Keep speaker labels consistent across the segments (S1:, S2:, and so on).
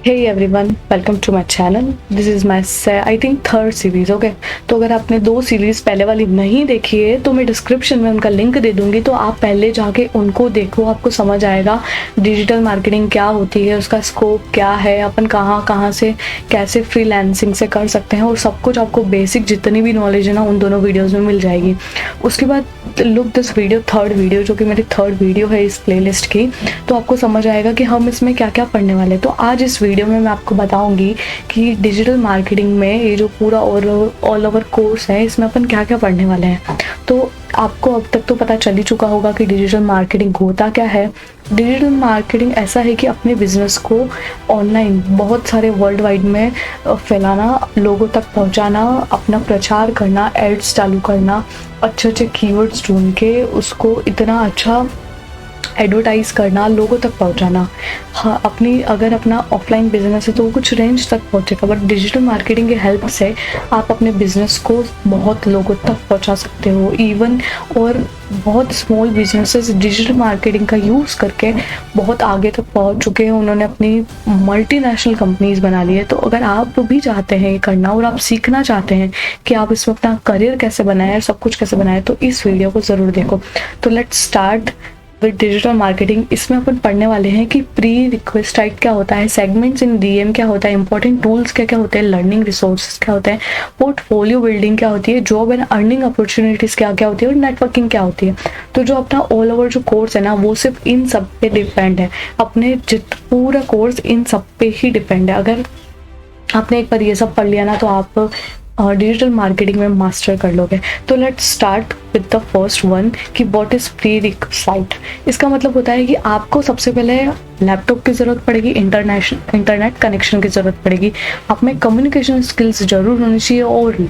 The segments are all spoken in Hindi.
S1: Hey everyone, welcome to my channel. This is my I think third series. Okay तो अगर आपने 2 सीरीज पहले वाली नहीं देखी है तो मैं डिस्क्रिप्शन में उनका लिंक दे दूंगी, तो आप पहले जाके उनको देखो, आपको समझ आएगा डिजिटल मार्केटिंग क्या होती है, उसका स्कोप क्या है, अपन कहाँ कहाँ से कैसे फ्रीलांसिंग से कर सकते हैं, और सब कुछ आपको बेसिक जितनी भी नॉलेज है ना उन दोनों वीडियोज़ में मिल जाएगी। उसके बाद look this video, third video जो कि मेरी थर्ड वीडियो है इस प्लेलिस्ट की, तो आपको समझ आएगा कि हम इसमें क्या क्या पढ़ने वाले हैं। तो आज इस वीडियो में मैं आपको बताऊंगी कि डिजिटल मार्केटिंग में ये जो पूरा ऑल ओवर कोर्स है इसमें अपन क्या क्या पढ़ने वाले हैं। तो आपको अब तक तो पता चल ही चुका होगा कि डिजिटल मार्केटिंग होता क्या है। डिजिटल मार्केटिंग ऐसा है कि अपने बिजनेस को ऑनलाइन बहुत सारे वर्ल्ड वाइड में फैलाना, लोगों तक पहुंचाना, अपना प्रचार करना, एड्स चालू करना, अच्छे अच्छे कीवर्ड्स ढूंढ के उसको इतना अच्छा एडवर्टाइज करना, लोगों तक पहुंचाना। हाँ, अगर अपना ऑफलाइन बिजनेस है तो वो कुछ रेंज तक पहुंचेगा, बट डिजिटल मार्केटिंग की हेल्प से आप अपने बिजनेस को बहुत लोगों तक पहुंचा सकते हो। इवन और बहुत स्मॉल बिजनेसेस डिजिटल मार्केटिंग का यूज़ करके बहुत आगे तक पहुंच चुके हैं, उन्होंने अपनी मल्टीनेशनल कंपनीज बना ली है। तो अगर आप भी चाहते हैं ये करना और आप सीखना चाहते हैं कि आप इसमें अपना करियर कैसे बनाएं, सब कुछ कैसे बनाएं, तो इस वीडियो को ज़रूर देखो। तो let's start with digital marketing. इसमें अपन पढ़ने वाले हैं कि प्री रिक्वेस्ट राइट क्या होता है, सेगमेंट्स इन डीएम क्या होता है, इंपॉर्टेंट टूल्स क्या क्या होते हैं, लर्निंग रिसोर्सेज क्या होते हैं, पोर्टफोलियो बिल्डिंग क्या होती है, जॉब एंड अर्निंग अपॉर्चुनिटीज क्या क्या होती है, और नेटवर्किंग क्या होती है। तो जो अपना ऑल ओवर जो कोर्स है ना वो सिर्फ इन सब पे डिपेंड है, अपने पूरा कोर्स इन सब पे ही डिपेंड है। अगर आपने एक बार ये सब पढ़ लिया ना तो आप डिजिटल मार्केटिंग में मास्टर कर लोगे। तो let's start with the first one कि व्हाट इज प्री रिक्विजिट। इसका मतलब होता है कि आपको सबसे पहले लैपटॉप की ज़रूरत पड़ेगी, इंटरनेट कनेक्शन की ज़रूरत पड़ेगी, आप में कम्युनिकेशन स्किल्स ज़रूर होनी चाहिए, और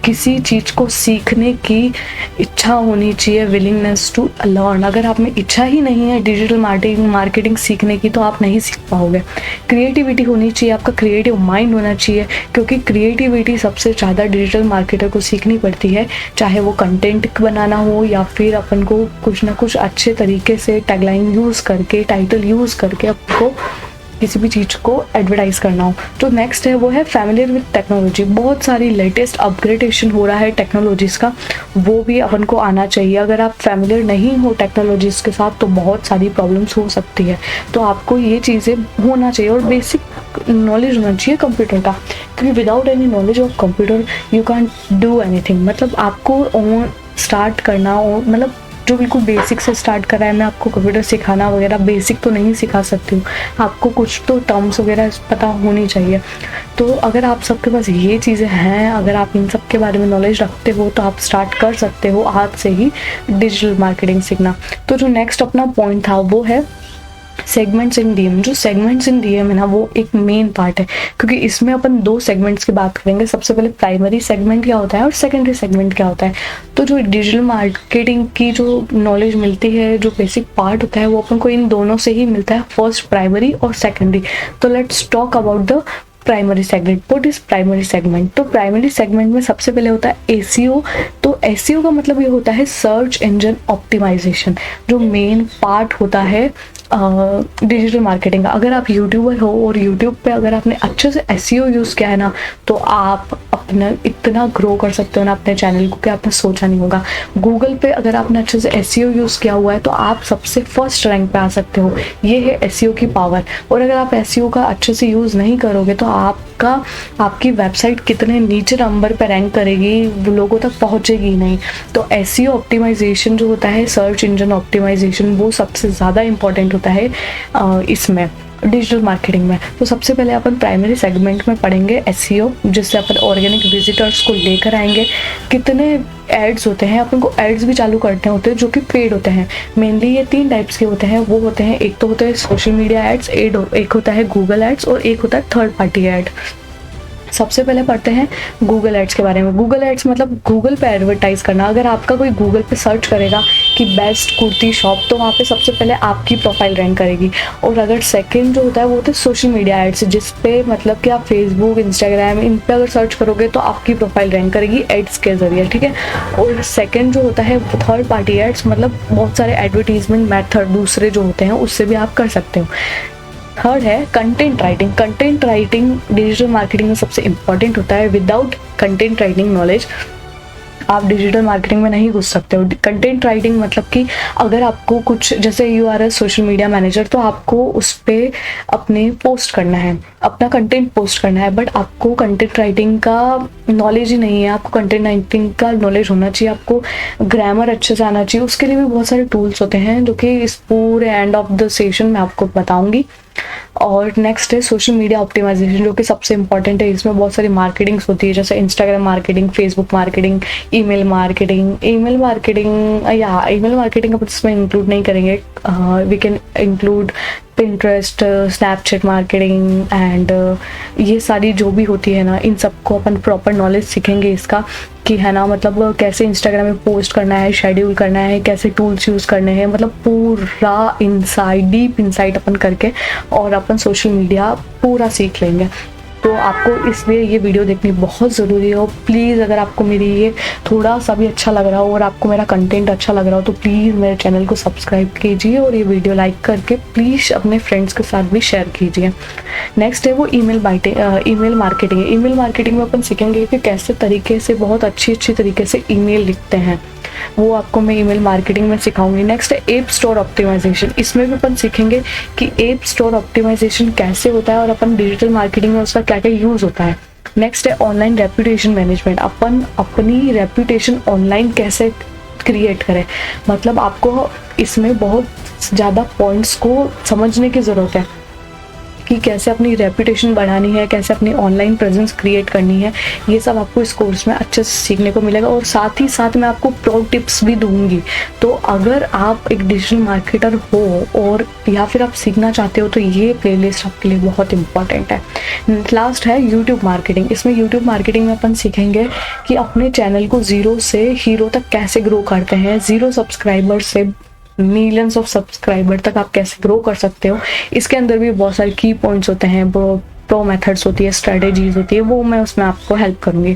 S1: किसी चीज़ को सीखने की इच्छा होनी चाहिए, विलिंगनेस टू लर्न। अगर आप में इच्छा ही नहीं है डिजिटल मार्केटिंग सीखने की तो आप नहीं सीख पाओगे। क्रिएटिविटी होनी चाहिए, आपका क्रिएटिव माइंड होना चाहिए, क्योंकि क्रिएटिविटी सबसे ज़्यादा डिजिटल मार्केटर को सीखनी पड़ती है, चाहे वो कंटेंट बनाना हो या फिर अपन को कुछ ना कुछ अच्छे तरीके से टैगलाइन यूज़ करके, टाइटल यूज़ करके आपको किसी भी चीज़ को एडवर्टाइज करना हो। तो नेक्स्ट है वो है फैमिलियर विद टेक्नोलॉजी। बहुत सारी लेटेस्ट अपग्रेडेशन हो रहा है टेक्नोलॉजीज़ का, वो भी अपन को आना चाहिए। अगर आप फैमिलियर नहीं हो टेक्नोलॉजीज़ के साथ तो बहुत सारी प्रॉब्लम्स हो सकती है, तो आपको ये चीज़ें होना चाहिए, और बेसिक नॉलेज होना चाहिए कंप्यूटर का, क्योंकि without any knowledge of computer you can do anything. मतलब आपको स्टार्ट करना हो, मतलब जो बिल्कुल बेसिक से स्टार्ट करा है, मैं आपको कंप्यूटर सिखाना वगैरह बेसिक तो नहीं सिखा सकती हूँ, आपको कुछ तो टर्म्स वगैरह पता होनी चाहिए। तो अगर आप सबके पास ये चीज़ें हैं, अगर आप इन सब के बारे में नॉलेज रखते हो तो आप स्टार्ट कर सकते हो आज से ही डिजिटल मार्केटिंग सीखना। तो जो नेक्स्ट अपना पॉइंट था वो है सेगमेंट्स इन डीएम। जो सेगमेंट्स इन डीएम है ना वो एक मेन पार्ट है, क्योंकि इसमें अपन 2 सेगमेंट्स की बात करेंगे। सबसे पहले प्राइमरी सेगमेंट क्या होता है और सेकेंडरी सेगमेंट क्या होता है। तो जो डिजिटल मार्केटिंग की जो नॉलेज मिलती है, जो बेसिक पार्ट होता है, वो अपन को इन दोनों से ही मिलता है, फर्स्ट प्राइमरी और सेकेंडरी। तो let's talk about the primary segment. What is primary segment? तो प्राइमरी सेगमेंट में सबसे पहले होता है एसईओ। तो एसईओ का मतलब ये होता है सर्च इंजन ऑप्टिमाइजेशन, जो मेन पार्ट होता है डिजिटल मार्केटिंग का। अगर आप यूट्यूबर हो और यूट्यूब पे अगर आपने अच्छे से एसईओ यूज़ किया है ना तो आप अपना इतना ग्रो कर सकते हो ना अपने चैनल को कि आपने सोचा नहीं होगा। गूगल पे अगर आपने अच्छे से एसईओ यूज़ किया हुआ है तो आप सबसे फर्स्ट रैंक पे आ सकते हो। ये है एसईओ की पावर। और अगर आप एसईओ का अच्छे से यूज़ नहीं करोगे तो आपकी वेबसाइट कितने नीचे नंबर पे रैंक करेगी, वो लोगों तक पहुंचेगी ही नहीं। तो एसईओ ऑप्टिमाइजेशन जो होता है, सर्च इंजन ऑप्टिमाइजेशन, वो सबसे ज़्यादा इंपॉर्टेंट होता है इसमें डिजिटल मार्केटिंग में। तो सबसे पहले अपन प्राइमरी सेगमेंट में पढ़ेंगे एसईओ, जिससे अपन ऑर्गेनिक विजिटर्स को लेकर आएंगे। कितने एड्स होते हैं, अपन को एड्स भी चालू करने होते हैं जो कि पेड होते हैं। मेनली ये 3 टाइप्स के होते हैं। वो होते हैं, एक तो होते हैं सोशल मीडिया एड्स, एक होता है गूगल एड्स, और एक होता है थर्ड पार्टी एड। सबसे पहले पढ़ते हैं गूगल एड्स के बारे में। गूगल एड्स मतलब गूगल पे एडवर्टाइज करना। अगर आपका कोई गूगल पे सर्च करेगा कि बेस्ट कुर्ती शॉप, तो वहाँ पे सबसे पहले आपकी प्रोफाइल रैंक करेगी। और अगर सेकंड जो होता है वो होता है सोशल मीडिया एड्स, जिस पे मतलब कि आप फेसबुक, इंस्टाग्राम, इन पे अगर सर्च करोगे तो आपकी प्रोफाइल रैंक करेगी एड्स के जरिए, ठीक है। और सेकेंड जो होता है थर्ड पार्टी एड्स, मतलब बहुत सारे एडवर्टीजमेंट मैथड दूसरे जो होते हैं उससे भी आप कर सकते हो। थर्ड है content writing. Content writing digital marketing में सबसे इंपॉर्टेंट होता है। विदाउट कंटेंट राइटिंग नॉलेज आप डिजिटल मार्केटिंग में नहीं घुस सकते हो। कंटेंट राइटिंग मतलब कि अगर आपको कुछ, जैसे you are a social media manager, तो आपको उस पर अपने पोस्ट करना है, अपना कंटेंट पोस्ट करना है, बट आपको कंटेंट राइटिंग का नॉलेज ही नहीं है। आपको कंटेंट राइटिंग का नॉलेज होना चाहिए, आपको ग्रामर अच्छे से आना चाहिए। उसके लिए भी बहुत सारे टूल्स होते हैं जो कि इस पूरे एंड ऑफ द सेशन में आपको बताऊंगी। और नेक्स्ट है सोशल मीडिया ऑप्टिमाइजेशन, जो कि सबसे इंपॉर्टेंट है। इसमें बहुत सारी मार्केटिंग्स होती है, जैसे Instagram marketing, Facebook marketing, email marketing. Email marketing अपन इसमें इंक्लूड नहीं करेंगे। We can include Pinterest, Snapchat marketing and ये सारी जो भी होती है ना, इन सबको अपन प्रॉपर नॉलेज सीखेंगे इसका, कि है ना, मतलब कैसे इंस्टाग्राम में पोस्ट करना है, शेड्यूल करना है, कैसे टूल्स यूज़ करने हैं, मतलब पूरा इनसाइड, डीप इनसाइट अपन करके और अपन सोशल मीडिया पूरा सीख लेंगे। तो आपको इसलिए ये वीडियो देखनी बहुत ज़रूरी है। और प्लीज़ अगर आपको मेरी ये थोड़ा सा भी अच्छा लग रहा हो और आपको मेरा कंटेंट अच्छा लग रहा हो तो प्लीज़ मेरे चैनल को सब्सक्राइब कीजिए और ये वीडियो लाइक करके प्लीज़ अपने फ्रेंड्स के साथ भी शेयर कीजिए। नेक्स्ट है वो ईमेल मार्केटिंग। ईमेल मार्केटिंग में अपन सीखेंगे कि कैसे तरीके से, बहुत अच्छी तरीके से ईमेल लिखते हैं, वो आपको मैं ईमेल मार्केटिंग में सिखाऊंगी। नेक्स्ट है ऐप स्टोर ऑप्टिमाइजेशन। इसमें भी अपन सीखेंगे कि ऐप स्टोर ऑप्टिमाइजेशन कैसे होता है और अपन डिजिटल मार्केटिंग में उसका क्या क्या यूज़ होता है। नेक्स्ट है ऑनलाइन रेपुटेशन मैनेजमेंट। अपन अपनी रेपुटेशन ऑनलाइन कैसे क्रिएट करें, मतलब आपको इसमें बहुत ज़्यादा पॉइंट्स को समझने की ज़रूरत है कि कैसे अपनी रेपुटेशन बढ़ानी है, कैसे अपनी ऑनलाइन प्रेजेंस क्रिएट करनी है। ये सब आपको इस कोर्स में अच्छे से सीखने को मिलेगा और साथ ही साथ मैं आपको प्रो टिप्स भी दूंगी। तो अगर आप एक डिजिटल मार्केटर हो और या फिर आप सीखना चाहते हो तो ये प्लेलिस्ट आपके लिए बहुत इंपॉर्टेंट है। लास्ट है यूट्यूब मार्केटिंग। इसमें यूट्यूब मार्केटिंग में अपन सीखेंगे कि अपने चैनल को ज़ीरो से हीरो तक कैसे ग्रो करते हैं, ज़ीरो सब्सक्राइबर से मिलियंस ऑफ सब्सक्राइबर तक आप कैसे ग्रो कर सकते हो। इसके अंदर भी बहुत सारे की पॉइंट्स होते हैं, प्रो मेथड्स होती है, स्ट्रेटेजीज होती है, वो मैं उसमें आपको हेल्प करूंगी।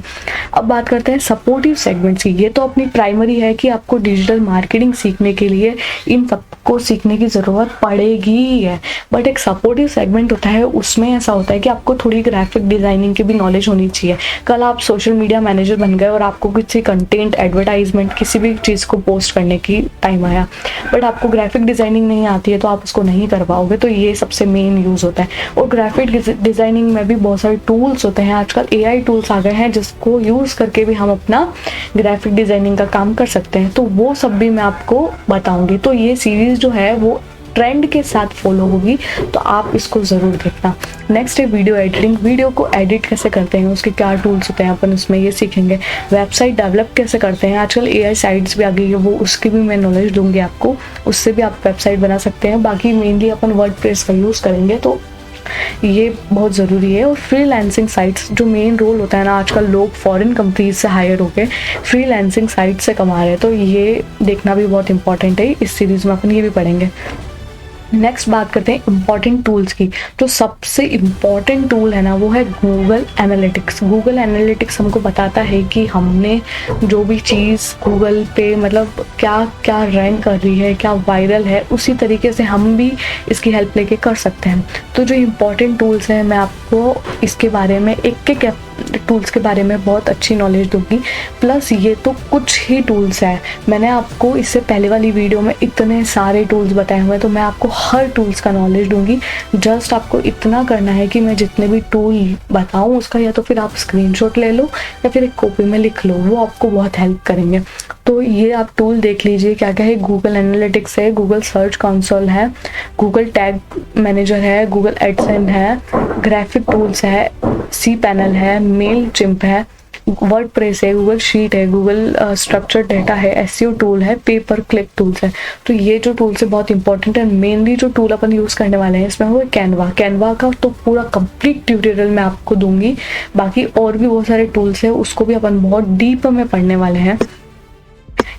S1: अब बात करते हैं सपोर्टिव सेगमेंट्स की। ये तो अपनी प्राइमरी है कि आपको डिजिटल मार्केटिंग सीखने के लिए इन सबको सीखने की ज़रूरत पड़ेगी ही है, बट एक सपोर्टिव सेगमेंट होता है, उसमें ऐसा होता है कि आपको थोड़ी ग्राफिक डिज़ाइनिंग की भी नॉलेज होनी चाहिए। कल आप सोशल मीडिया मैनेजर बन गए और आपको किसी कंटेंट, एडवर्टाइजमेंट, किसी भी चीज़ को पोस्ट करने की टाइम आया, बट आपको ग्राफिक डिज़ाइनिंग नहीं आती है तो आप उसको नहीं कर पाओगे। तो ये सबसे मेन यूज़ होता है। और ग्राफिक डिज़ाइनिंग में भी बहुत सारे टूल्स होते हैं। आजकल AI टूल्स आ गए हैं जिसको यूज़ करके भी हम अपना ग्राफिक डिज़ाइनिंग का काम कर सकते हैं, तो वो सब भी मैं आपको बताऊंगी। तो ये सीरीज़ जो है वो ट्रेंड के साथ फॉलो होगी, तो आप इसको ज़रूर देखना। नेक्स्ट है वीडियो एडिटिंग। वीडियो को एडिट कैसे करते हैं, उसके क्या टूल्स होते हैं, अपन उसमें ये सीखेंगे। वेबसाइट डेवलप कैसे करते हैं, आजकल AI साइट्स भी आ गई है, वो उसकी भी मैं नॉलेज दूंगी आपको, उससे भी आप वेबसाइट बना सकते हैं। बाकी मेनली अपन वर्डप्रेस का यूज़ करेंगे, तो ये बहुत ज़रूरी है। और फ्रीलांसिंग साइट्स, जो मेन रोल होता है ना, आजकल लोग फॉरेन कंट्रीज से हायर होकर फ्रीलांसिंग साइट से कमा रहे हैं, तो ये देखना भी बहुत इंपॉर्टेंट है। इस सीरीज़ में अपन ये भी पढ़ेंगे। नेक्स्ट बात करते हैं इम्पॉर्टेंट टूल्स की। जो सबसे इम्पॉर्टेंट टूल है ना वो है गूगल एनालिटिक्स। गूगल एनालिटिक्स हमको बताता है कि हमने जो भी चीज़ गूगल पे, मतलब क्या क्या रैंक कर रही है, क्या वायरल है, उसी तरीके से हम भी इसकी हेल्प लेके कर सकते हैं। तो जो इम्पॉर्टेंट टूल्स हैं मैं आपको इसके बारे में, एक टूल्स के बारे में बहुत अच्छी नॉलेज दूंगी। प्लस ये तो कुछ ही टूल्स हैं, मैंने आपको इससे पहले वाली वीडियो में इतने सारे टूल्स बताए हुए हैं, तो मैं आपको हर टूल्स का नॉलेज दूंगी। जस्ट आपको इतना करना है कि मैं जितने भी टूल बताऊं उसका या तो फिर आप स्क्रीनशॉट ले लो या फिर एक कॉपी में लिख लो, वो आपको बहुत हेल्प करेंगे। तो ये आप टूल देख लीजिए क्या क्या है। गूगल एनालिटिक्स है, गूगल सर्च कंसोल है, गूगल टैग मैनेजर है, गूगल एडसेंस है, ग्राफिक टूल्स है, सी पैनल है, मेल चिम्प है, वर्डप्रेस है, गूगल शीट है, गूगल स्ट्रक्चर्ड डेटा है, SEO टूल है, पेपर क्लिक टूल्स है। तो ये जो टूल्स है बहुत इंपॉर्टेंट है। मेनली जो टूल अपन यूज़ करने वाले हैं इसमें वो कैनवा का तो पूरा कंप्लीट ट्यूटोरियल मैं आपको दूंगी। बाकी और भी बहुत सारे टूल्स है, उसको भी अपन बहुत डीप में पढ़ने वाले हैं।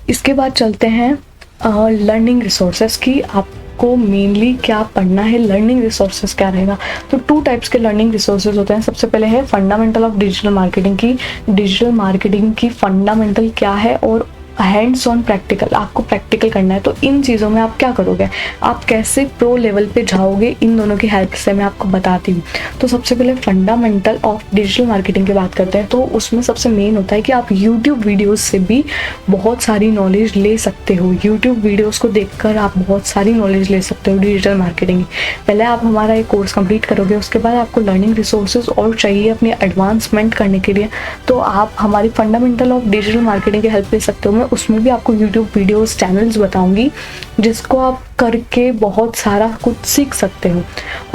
S1: इसके बाद चलते हैं लर्निंग रिसोर्सेस की। आपको मेनली क्या पढ़ना है, लर्निंग रिसोर्सेस क्या रहेगा। तो 2 टाइप्स के लर्निंग रिसोर्सेज होते हैं। सबसे पहले है फंडामेंटल ऑफ डिजिटल मार्केटिंग की, डिजिटल मार्केटिंग की फंडामेंटल क्या है और हैंड्स ऑन प्रैक्टिकल, आपको प्रैक्टिकल करना है। तो इन चीज़ों में आप क्या करोगे, आप कैसे प्रो लेवल पे जाओगे, इन दोनों की हेल्प से मैं आपको बताती हूँ। तो सबसे पहले फंडामेंटल ऑफ डिजिटल मार्केटिंग की बात करते हैं। तो उसमें सबसे मेन होता है कि आप यूट्यूब वीडियोज़ से भी बहुत सारी नॉलेज ले सकते हो। यूट्यूब वीडियोज़ को देखकर आप बहुत सारी नॉलेज ले सकते हो डिजिटल मार्केटिंग। पहले आप हमारा एक कोर्स कंप्लीट करोगे, उसके बाद आपको लर्निंग रिसोर्सेज और चाहिए अपनी एडवांसमेंट करने के लिए, तो आप हमारी फंडामेंटल ऑफ डिजिटल मार्केटिंग की हेल्प ले सकते हो। मैं उसमें भी आपको यूट्यूब वीडियोस चैनल्स बताऊंगी जिसको आप करके बहुत सारा कुछ सीख सकते हो।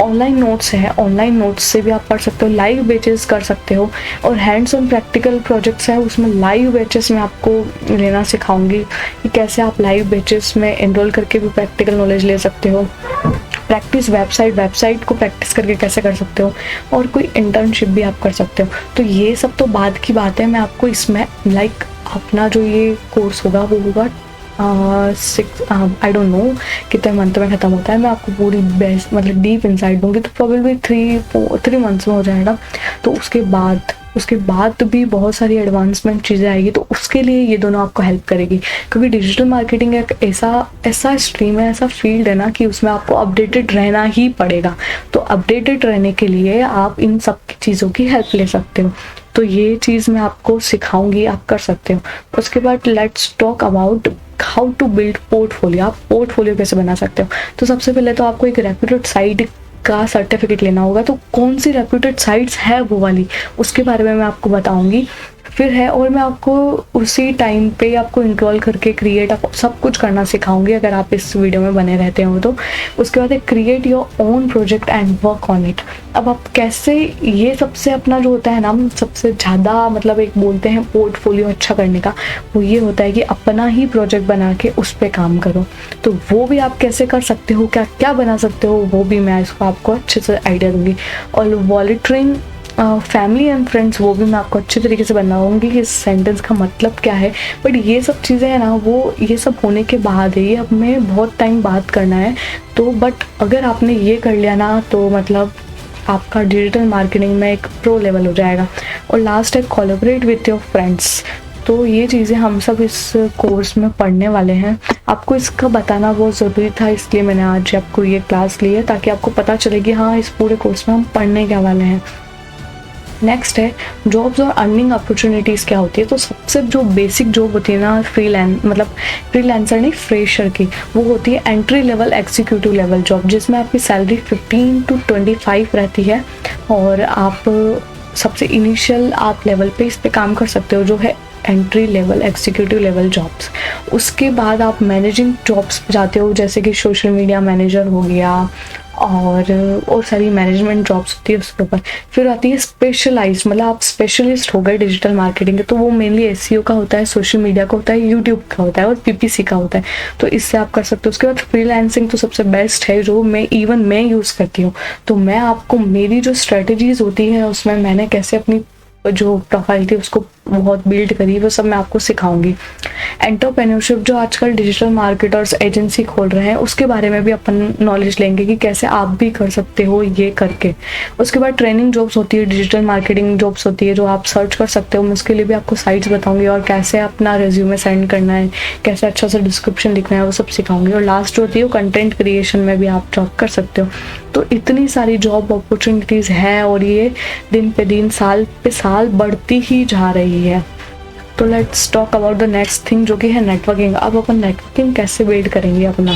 S1: ऑनलाइन नोट्स है, ऑनलाइन नोट्स से भी आप पढ़ सकते हो, लाइव बैचेस कर सकते हो, और हैंड्स ऑन प्रैक्टिकल प्रोजेक्ट्स है उसमें लाइव बैचेस में आपको लेना सिखाऊंगी कि कैसे आप लाइव बैचेस में एनरोल करके भी प्रैक्टिकल नॉलेज ले सकते हो। प्रैक्टिस वेबसाइट को प्रैक्टिस करके कैसे कर सकते हो, और कोई इंटर्नशिप भी आप कर सकते हो। तो ये सब तो बाद की बात है, मैं आपको इसमें अपना जो ये कोर्स होगा वो होगा 6 आई डोंट नो कितने मंथ में ख़त्म होता है। मैं आपको पूरी बेस्ट मतलब डीप इंसाइट दूंगी, तो प्रॉब्लली 3 मंथ्स में हो जाएगा। तो उसके बाद भी बहुत सारी एडवांसमेंट चीज़ें आएगी, तो उसके लिए ये दोनों आपको हेल्प करेगी। क्योंकि डिजिटल मार्केटिंग एक ऐसा स्ट्रीम है, ऐसा फील्ड है ना कि उसमें आपको अपडेटेड रहना ही पड़ेगा। तो अपडेटेड रहने के लिए आप इन सब चीज़ों की हेल्प ले सकते हो। तो ये चीज़ मैं आपको सिखाऊंगी, आप कर सकते हो। उसके बाद let's talk about how to build portfolio. आप पोर्टफोलियो कैसे बना सकते हो। तो सबसे पहले तो आपको एक रेप्यूटेड साइट का सर्टिफिकेट लेना होगा। तो कौन सी रेप्यूटेड साइट्स है वो वाली, उसके बारे में मैं आपको बताऊंगी। फिर है, और मैं आपको उसी टाइम पे आपको इंस्टॉल करके क्रिएट सब कुछ करना सिखाऊंगी अगर आप इस वीडियो में बने रहते हो तो। उसके बाद create your own project and work on it. अब आप कैसे, ये सबसे अपना जो होता है ना, सबसे ज़्यादा मतलब एक बोलते हैं पोर्टफोलियो अच्छा करने का, वो ये होता है कि अपना ही प्रोजेक्ट बना के उस पर काम करो। तो वो भी आप कैसे कर सकते हो, क्या क्या बना सकते हो, वो भी मैं इसको आपको अच्छे से आइडिया दूंगी। और वॉलंटियरिंग फैमिली एंड फ्रेंड्स, वो भी मैं आपको अच्छे तरीके से बनाऊंगी कि इस सेंटेंस का मतलब क्या है। बट ये सब चीज़ें हैं ना, वो ये सब होने के बाद है, ये हमें बहुत टाइम बाद करना है। तो बट अगर आपने ये कर लिया ना, तो मतलब आपका डिजिटल मार्केटिंग में एक प्रो लेवल हो जाएगा। और लास्ट है कोलैबोरेट विथ योर फ्रेंड्स। तो ये चीज़ें हम सब इस कोर्स में पढ़ने वाले हैं। आपको इसका बताना बहुत ज़रूरी था, इसलिए मैंने आज आपको ये क्लास ली है, ताकि आपको पता चले कि हाँ इस पूरे कोर्स में हम पढ़ने क्या वाले हैं। नेक्स्ट है जॉब्स और अर्निंग अपॉर्चुनिटीज़ क्या होती है। तो सबसे जो बेसिक जॉब होती है ना फ्रीलांसर नहीं, फ्रेशर की, वो होती है entry level executive level job, जिसमें आपकी सैलरी 15 to 25 रहती है। और आप सबसे इनिशियल आप लेवल पे इस पे काम कर सकते हो, जो है entry level executive level jobs. उसके बाद आप मैनेजिंग जॉब्स पे जाते हो, जैसे कि सोशल मीडिया मैनेजर हो गया, और सारी मैनेजमेंट जॉब्स होती है उसके ऊपर। फिर आती है स्पेशलाइज, मतलब आप स्पेशलिस्ट हो गए डिजिटल मार्केटिंग के, तो वो मेनली एसईओ का होता है, सोशल मीडिया का होता है, यूट्यूब का होता है, और पीपीसी का होता है। तो इससे आप कर सकते हो। उसके बाद फ्रीलांसिंग तो सबसे बेस्ट है, जो मैं यूज़ करती हूँ। तो मैं आपको मेरी जो स्ट्रेटजीज होती है उसमें मैंने कैसे अपनी जो प्रोफाइल थी उसको बहुत बिल्ड करी, वो सब मैं आपको सिखाऊंगी। एंटरप्रेन्योरशिप, जो आजकल डिजिटल मार्केटर्स एजेंसी खोल रहे हैं, उसके बारे में भी अपन नॉलेज लेंगे कि कैसे आप भी कर सकते हो ये करके। उसके बाद ट्रेनिंग जॉब्स होती है, डिजिटल मार्केटिंग जॉब्स होती है, जो आप सर्च कर सकते हो। मैं उसके लिए भी आपको साइट्स बताऊंगी, और कैसे अपना रेज्यूमे सेंड करना है, कैसे अच्छा सा डिस्क्रिप्शन लिखना है, वो सब सिखाऊंगी। और लास्ट जो होती है वो कंटेंट क्रिएशन में भी आप जॉब कर सकते हो। तो इतनी सारी जॉब अपॉर्चुनिटीज़ हैं, और ये दिन पे दिन साल पे साल बढ़ती ही जा रही है। तो let's talk about the next thing, जो कि है नेटवर्किंग। अब अपन नेटवर्किंग कैसे बिल्ड करेंगे अपना।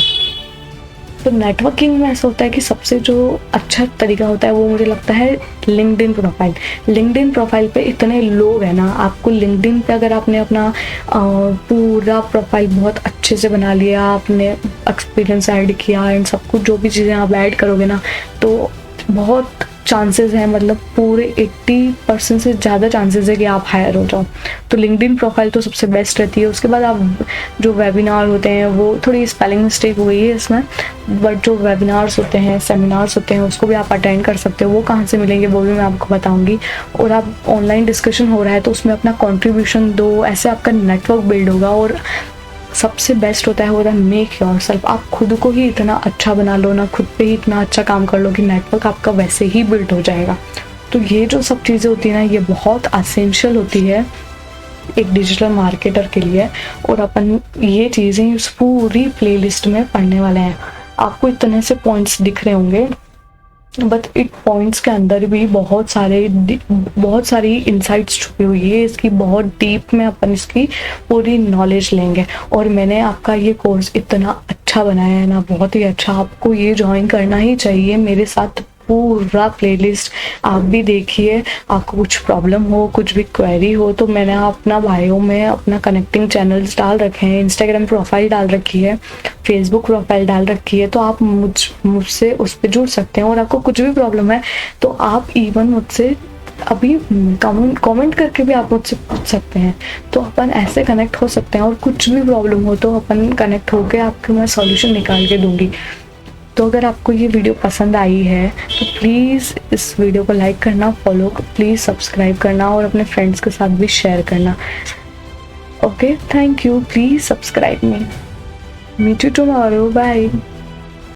S1: तो नेटवर्किंग में ऐसा होता है कि सबसे जो अच्छा तरीका होता है वो मुझे लगता है लिंक्डइन प्रोफाइल। लिंक्डइन प्रोफाइल पे इतने लोग हैं ना, आपको लिंक्डइन पे अगर आपने अपना पूरा प्रोफाइल बहुत अच्छे से बना लिया, आपने एक्सपीरियंस ऐड किया एंड सब कुछ जो भी चीज़ें आप ऐड करोगे ना, तो बहुत चांसेस हैं, मतलब पूरे 80% से ज़्यादा चांसेस है कि आप हायर हो जाओ। तो लिंक्डइन प्रोफाइल तो सबसे बेस्ट रहती है। उसके बाद आप जो वेबिनार होते हैं, वो थोड़ी स्पेलिंग मिस्टेक हो गई है इसमें, बट जो वेबिनार्स होते हैं, सेमिनार्स होते हैं, उसको भी आप अटेंड कर सकते हो। वो कहाँ से मिलेंगे वो भी मैं आपको बताऊँगी। और आप ऑनलाइन डिस्कशन हो रहा है तो उसमें अपना कॉन्ट्रीब्यूशन दो, ऐसे आपका नेटवर्क बिल्ड होगा। और सबसे बेस्ट होता है मेक योर सेल्फ। आप खुद को ही इतना अच्छा बना लो ना, खुद पे ही इतना अच्छा काम कर लो कि नेटवर्क आपका वैसे ही बिल्ड हो जाएगा। तो ये जो सब चीज़ें होती है ना, ये बहुत असेंशियल होती है एक डिजिटल मार्केटर के लिए, और अपन ये चीज़ें उस पूरी प्लेलिस्ट में पढ़ने वाले हैं। आपको इतने से पॉइंट्स दिख रहे होंगे, बट इट पॉइंट्स के अंदर भी बहुत सारी इंसाइट्स छुपी हुई है। इसकी बहुत डीप में अपन इसकी पूरी नॉलेज लेंगे। और मैंने आपका ये कोर्स इतना अच्छा बनाया है ना, बहुत ही अच्छा, आपको ये ज्वाइन करना ही चाहिए मेरे साथ। पूरा प्लेलिस्ट आप भी देखिए। आपको कुछ प्रॉब्लम हो, कुछ भी क्वेरी हो, तो मैंने अपना बायो में अपना कनेक्टिंग चैनल्स डाल रखे हैं, इंस्टाग्राम प्रोफाइल डाल रखी है, फेसबुक प्रोफाइल डाल रखी है, तो आप मुझसे उस पर जुड़ सकते हैं। और आपको कुछ भी प्रॉब्लम है तो आप इवन मुझसे अभी कमेंट करके भी आप मुझसे पूछ सकते हैं। तो अपन ऐसे कनेक्ट हो सकते हैं, और कुछ भी प्रॉब्लम हो तो अपन कनेक्ट होकर आपको मैं सॉल्यूशन निकाल के दूंगी। तो अगर आपको ये वीडियो पसंद आई है तो प्लीज़ इस वीडियो को लाइक करना, फॉलो, प्लीज़ सब्सक्राइब करना, और अपने फ्रेंड्स के साथ भी शेयर करना। Okay, thank you, please subscribe me. Meet you tomorrow, bye.